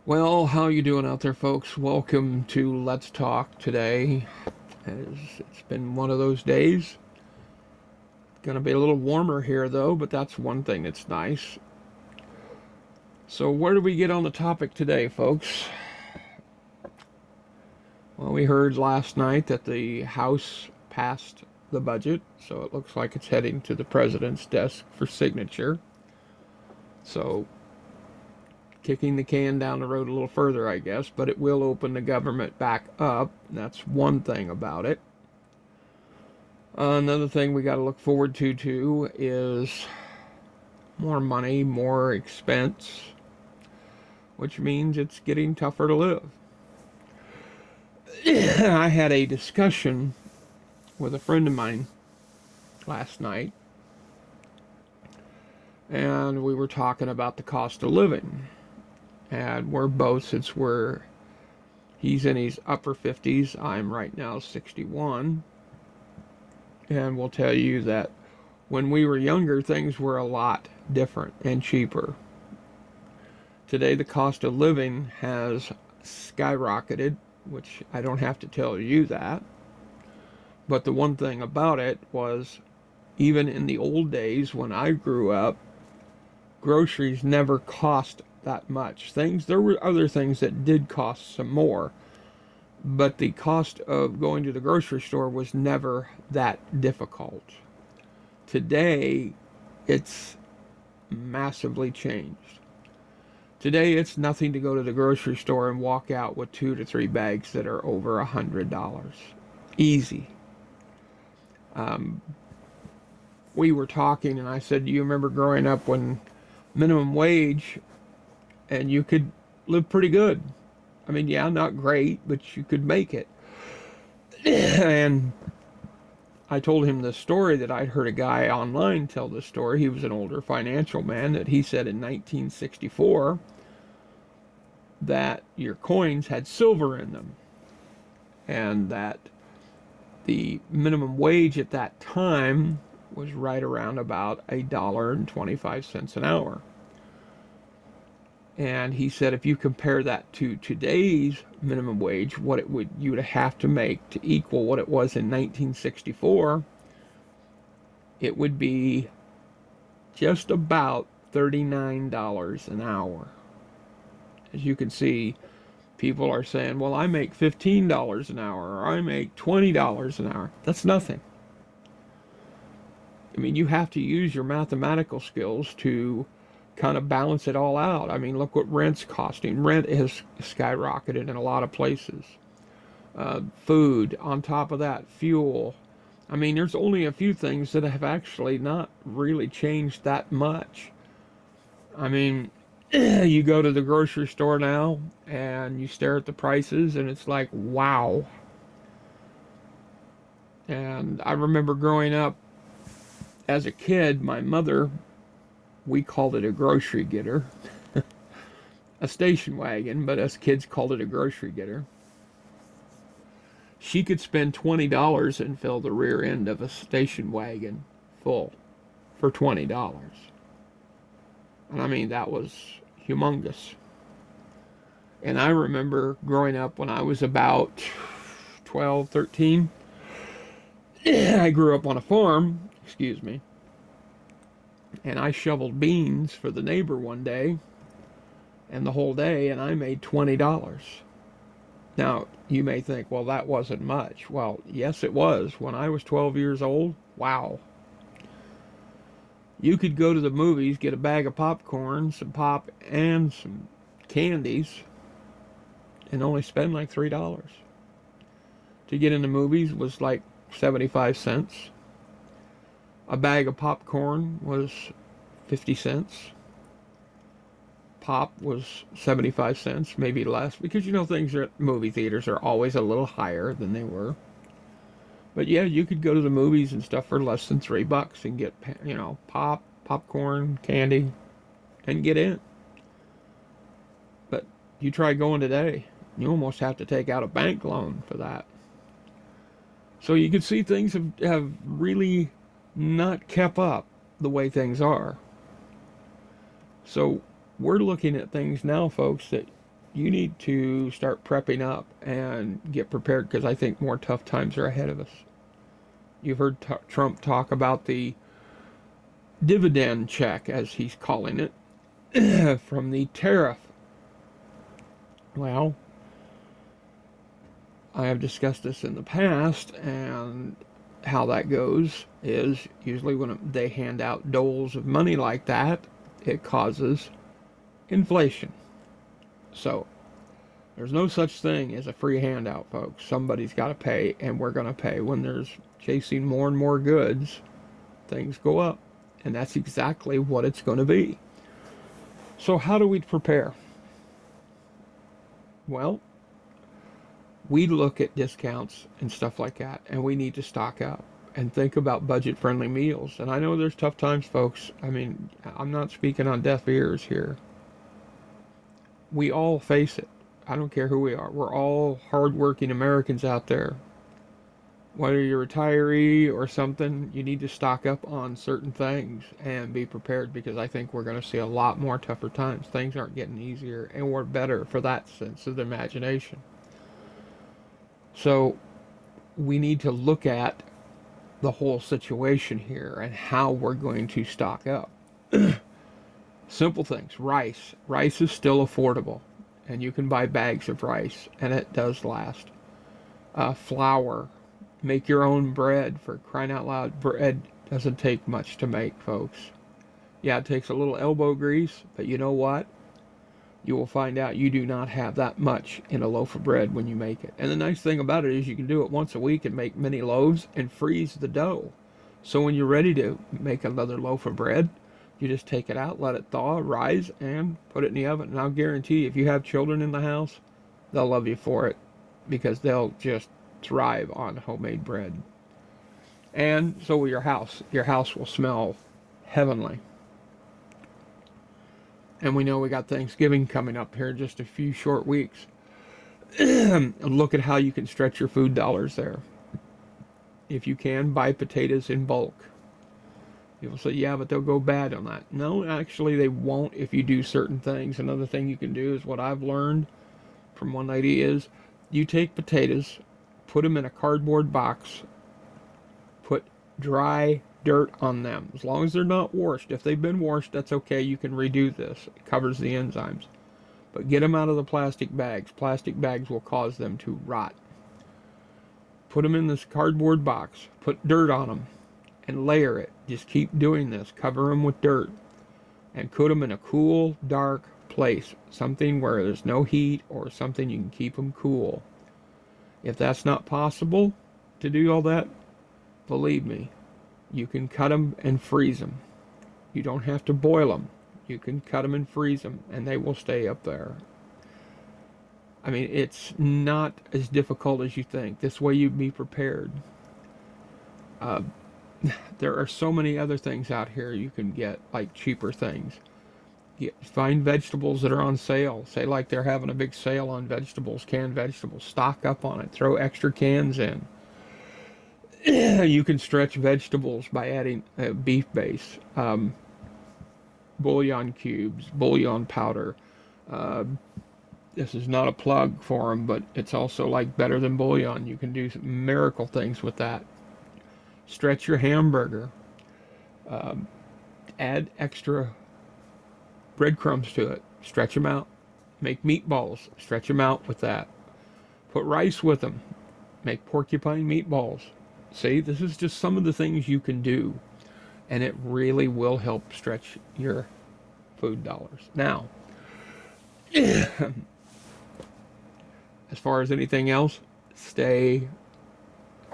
Well, how you doing out there, folks? Welcome to Let's Talk today. It's been one of those days. Gonna be a little warmer here, though, but that's one thing that's nice. So, where do we get on the topic today, folks? Well, we heard last night that the House passed the budget, so it looks like it's heading to the president's desk for signature. So, kicking the can down the road a little further, I guess, but it will open the government back up. That's one thing about it. Another thing we got to look forward to too is more money, more expense, which means it's getting tougher to live. I had a discussion with a friend of mine last night, and we were talking about the cost of living. And we're both, since he's in his upper 50s, I'm right now 61, and we'll tell you that when we were younger, things were a lot different and cheaper. Today, the cost of living has skyrocketed, which I don't have to tell you that. But the one thing about it was, even in the old days when I grew up, groceries never cost that much. There were other things that did cost some more, but the cost of going to the grocery store was never that difficult. Today, it's massively changed. Today, it's nothing to go to the grocery store and walk out with 2 to 3 bags that are over $100. Easy. We were talking, and I said, "Do you remember growing up when minimum wage and you could live pretty good? I mean, yeah, not great, but you could make it." And I told him the story that I'd heard a guy online tell this story. He was an older financial man, that he said in 1964 that your coins had silver in them, and that the minimum wage at that time was right around about $1.25 an hour. And he said if you compare that to today's minimum wage, what you would have to make to equal what it was in 1964, it would be just about $39 an hour. As you can see, people are saying, well, I make $15 an hour, or I make $20 an hour. That's nothing. I mean, you have to use your mathematical skills to kind of balance it all out. I mean, look what rent's costing. Rent has skyrocketed in a lot of places. Food, on top of that, fuel. I mean, there's only a few things that have actually not really changed that much. I mean, you go to the grocery store now and you stare at the prices and it's like, wow. And I remember growing up as a kid, my mother, we called it a grocery getter, a station wagon, but us kids called it a grocery getter. She could spend $20 and fill the rear end of a station wagon full for $20. And I mean, that was humongous. And I remember growing up when I was about 12, 13. I grew up on a farm, excuse me, and I shoveled beans for the neighbor one day, and the whole day, and I made $20. Now, you may think, well, that wasn't much. Well, yes, it was. When I was 12 years old, wow. You could go to the movies, get a bag of popcorn, some pop, and some candies, and only spend like $3. To get in the movies was like 75 cents. A bag of popcorn was 50 cents. Pop was 75 cents, maybe less, because things at movie theaters are always a little higher than they were. But yeah, you could go to the movies and stuff for less than $3 and get, popcorn, candy, and get in. But you try going today, you almost have to take out a bank loan for that. So you can see things have really not kept up the way things are. So we're looking at things now, folks, that you need to start prepping up and get prepared, because I think more tough times are ahead of us. You've heard Trump talk about the dividend check, as he's calling it, from the tariff. Well, I have discussed this in the past, and how that goes is usually when they hand out doles of money like that, it causes inflation. So there's no such thing as a free handout, folks. Somebody's got to pay, and we're going to pay. When there's chasing more and more goods, things go up. And that's exactly what it's going to be. So how do we prepare? Well, we look at discounts and stuff like that, and we need to stock up and think about budget-friendly meals. And I know there's tough times, folks. I mean, I'm not speaking on deaf ears here. We all face it. I don't care who we are. We're all hardworking Americans out there. Whether you're a retiree or something, you need to stock up on certain things and be prepared, because I think we're going to see a lot more tougher times. Things aren't getting easier, and we're better for that sense of the imagination. So we need to look at the whole situation here and how we're going to stock up. Simple things. Rice. Rice is still affordable, and you can buy bags of rice, and it does last. Flour. Make your own bread, for crying out loud. Bread doesn't take much to make, folks. Yeah, it takes a little elbow grease, but you know what? You will find out you do not have that much in a loaf of bread when you make it. And the nice thing about it is you can do it once a week and make many loaves and freeze the dough. So when you're ready to make another loaf of bread, you just take it out, let it thaw, rise, and put it in the oven. And I'll guarantee you, if you have children in the house, they'll love you for it, because they'll just thrive on homemade bread. And so will your house. Your house will smell heavenly. And we know we got Thanksgiving coming up here in just a few short weeks. Look at how you can stretch your food dollars there. If you can, buy potatoes in bulk. People say, yeah, but they'll go bad on that. No, actually they won't if you do certain things. Another thing you can do is what I've learned from one lady is, you take potatoes, put them in a cardboard box, put dry dirt on them, as long as they're not washed. If they've been washed, that's okay. You can redo this. It covers the enzymes. But get them out of the plastic bags. Plastic bags will cause them to rot. Put them in this cardboard box. Put dirt on them and layer it. Just keep doing this. Cover them with dirt and put them in a cool, dark place. Something where there's no heat, or something you can keep them cool. If that's not possible to do all that, believe me, you can cut them and freeze them. You don't have to boil them. You can cut them and freeze them, and they will stay up there. I mean, it's not as difficult as you think. This way you be prepared. There are so many other things out here you can get, like cheaper things. Find vegetables that are on sale. Say like they're having a big sale on vegetables, canned vegetables. Stock up on it. Throw extra cans in. You can stretch vegetables by adding beef base, bouillon cubes, bouillon powder. This is not a plug for them, but it's also like better than bouillon. You can do some miracle things with that. Stretch your hamburger. Add extra breadcrumbs to it. Stretch them out. Make meatballs. Stretch them out with that. Put rice with them. Make porcupine meatballs. See, this is just some of the things you can do, and it really will help stretch your food dollars. Now, as far as anything else, stay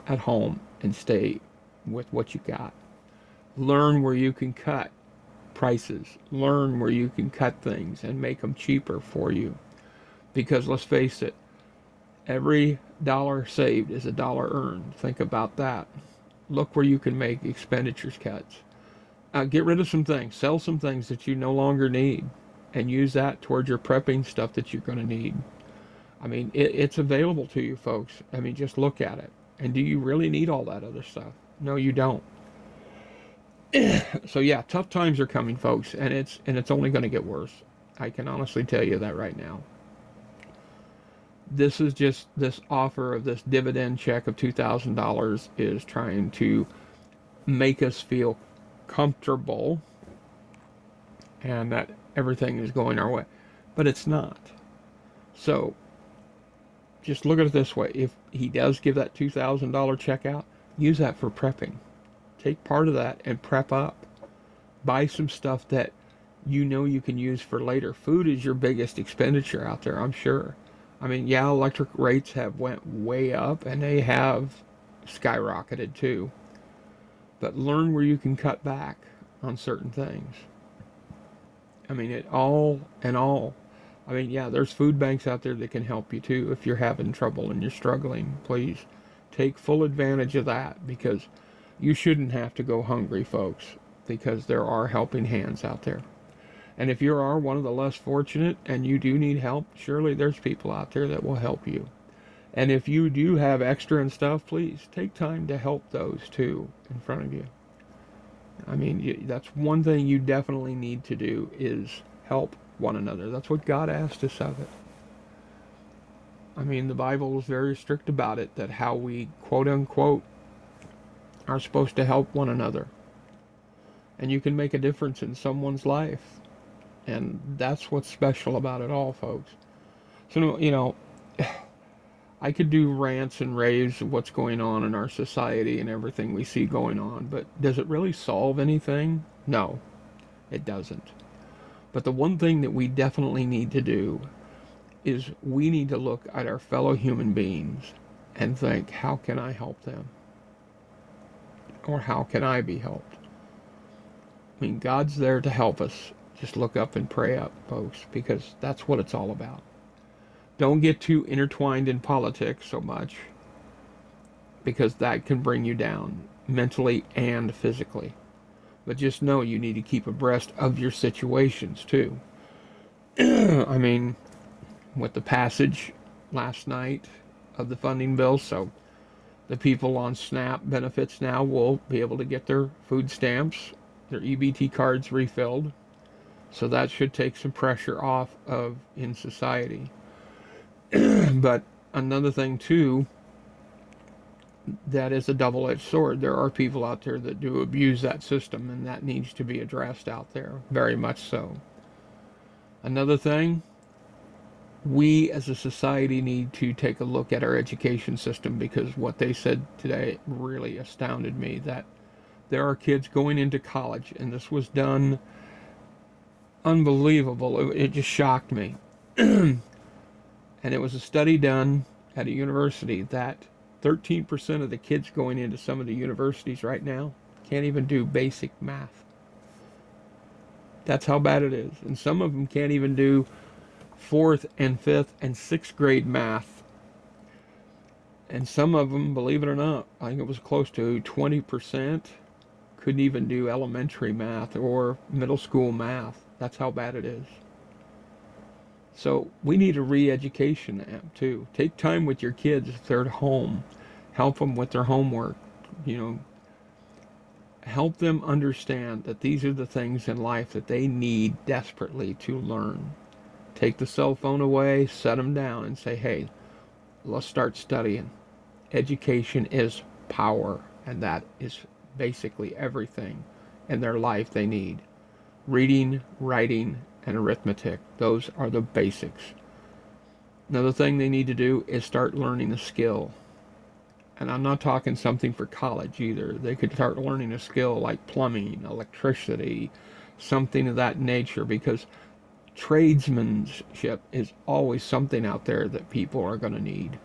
at home and stay with what you got. Learn where you can cut prices. Learn where you can cut things and make them cheaper for you. Because let's face it, every dollar saved is a dollar earned. Think about that. Look where you can make expenditures cuts. Get rid of some things. Sell some things that you no longer need, and use that towards your prepping stuff that you're going to need. I mean, it's available to you, folks. I mean, just look at it. And do you really need all that other stuff? No, you don't. So yeah, tough times are coming, folks, and it's only going to get worse. I can honestly tell you that right now. This is just this offer of this dividend check of $2,000 is trying to make us feel comfortable and that everything is going our way. But it's not. So just look at it this way. If he does give that $2,000 check out, use that for prepping. Take part of that and prep up. Buy some stuff that you know you can use for later. Food is your biggest expenditure out there, I'm sure. I mean, yeah, electric rates have went way up and they have skyrocketed too. But learn where you can cut back on certain things. I mean, it all and all. I mean, yeah, there's food banks out there that can help you too if you're having trouble and you're struggling. Please take full advantage of that because you shouldn't have to go hungry, folks, because there are helping hands out there. And if you are one of the less fortunate and you do need help, surely there's people out there that will help you. And if you do have extra and stuff, please take time to help those too in front of you. I mean, that's one thing you definitely need to do is help one another. That's what God asked us of it. I mean, the Bible is very strict about it, that how we, quote unquote, are supposed to help one another. And you can make a difference in someone's life. And that's what's special about it all, folks. So, I could do rants and raves of what's going on in our society and everything we see going on, but does it really solve anything? No, it doesn't. But the one thing that we definitely need to do is we need to look at our fellow human beings and think, how can I help them? Or how can I be helped? I mean, God's there to help us. Just look up and pray up, folks, because that's what it's all about. Don't get too intertwined in politics so much, because that can bring you down mentally and physically. But just know you need to keep abreast of your situations too. I mean, with the passage last night of the funding bill, so the people on SNAP benefits now will be able to get their food stamps, their EBT cards refilled. So that should take some pressure off of in society. But another thing too, that is a double-edged sword. There are people out there that do abuse that system, and that needs to be addressed out there, very much so. Another thing, we as a society need to take a look at our education system, because what they said today really astounded me, that there are kids going into college, and this was done unbelievable. It just shocked me. And it was a study done at a university that 13% of the kids going into some of the universities right now can't even do basic math. That's how bad it is. And some of them can't even do 4th and 5th and 6th grade math. And some of them, believe it or not, I think it was close to 20% couldn't even do elementary math or middle school math. That's how bad it is. So we need a re-education app too. Take time with your kids if they're at home. Help them with their homework. Help them understand that these are the things in life that they need desperately to learn. Take the cell phone away, set them down, and say, hey, let's start studying. Education is power, and that is basically everything in their life they need. Reading, writing, and arithmetic. Those are the basics. Another thing they need to do is start learning a skill. And I'm not talking something for college either. They could start learning a skill like plumbing, electricity, something of that nature, because tradesmanship is always something out there that people are going to need.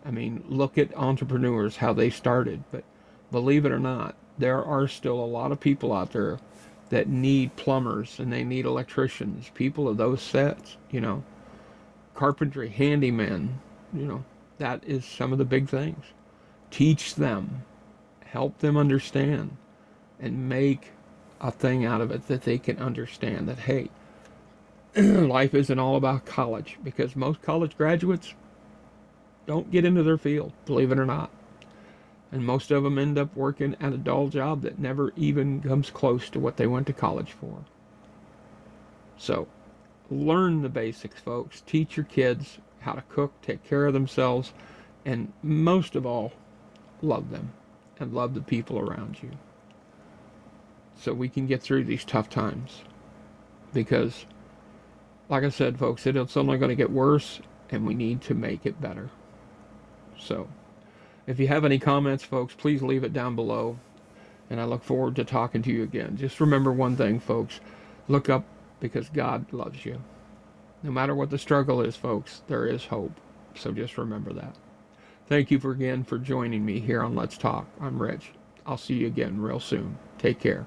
I mean, look at entrepreneurs, how they started. But believe it or not, there are still a lot of people out there that need plumbers and they need electricians, people of those sets, carpentry, handymen, that is some of the big things. Teach them, help them understand, and make a thing out of it that they can understand that, hey, life isn't all about college, because most college graduates don't get into their field, believe it or not. And most of them end up working at a dull job that never even comes close to what they went to college for. So, learn the basics, folks. Teach your kids how to cook, take care of themselves, and most of all, love them and love the people around you so we can get through these tough times. Because, like I said, folks, it's only going to get worse, and we need to make it better. So, if you have any comments, folks, please leave it down below, and I look forward to talking to you again. Just remember one thing, folks. Look up, because God loves you. No matter what the struggle is, folks, there is hope. So just remember that. Thank you again for joining me here on Let's Talk. I'm Rich. I'll see you again real soon. Take care.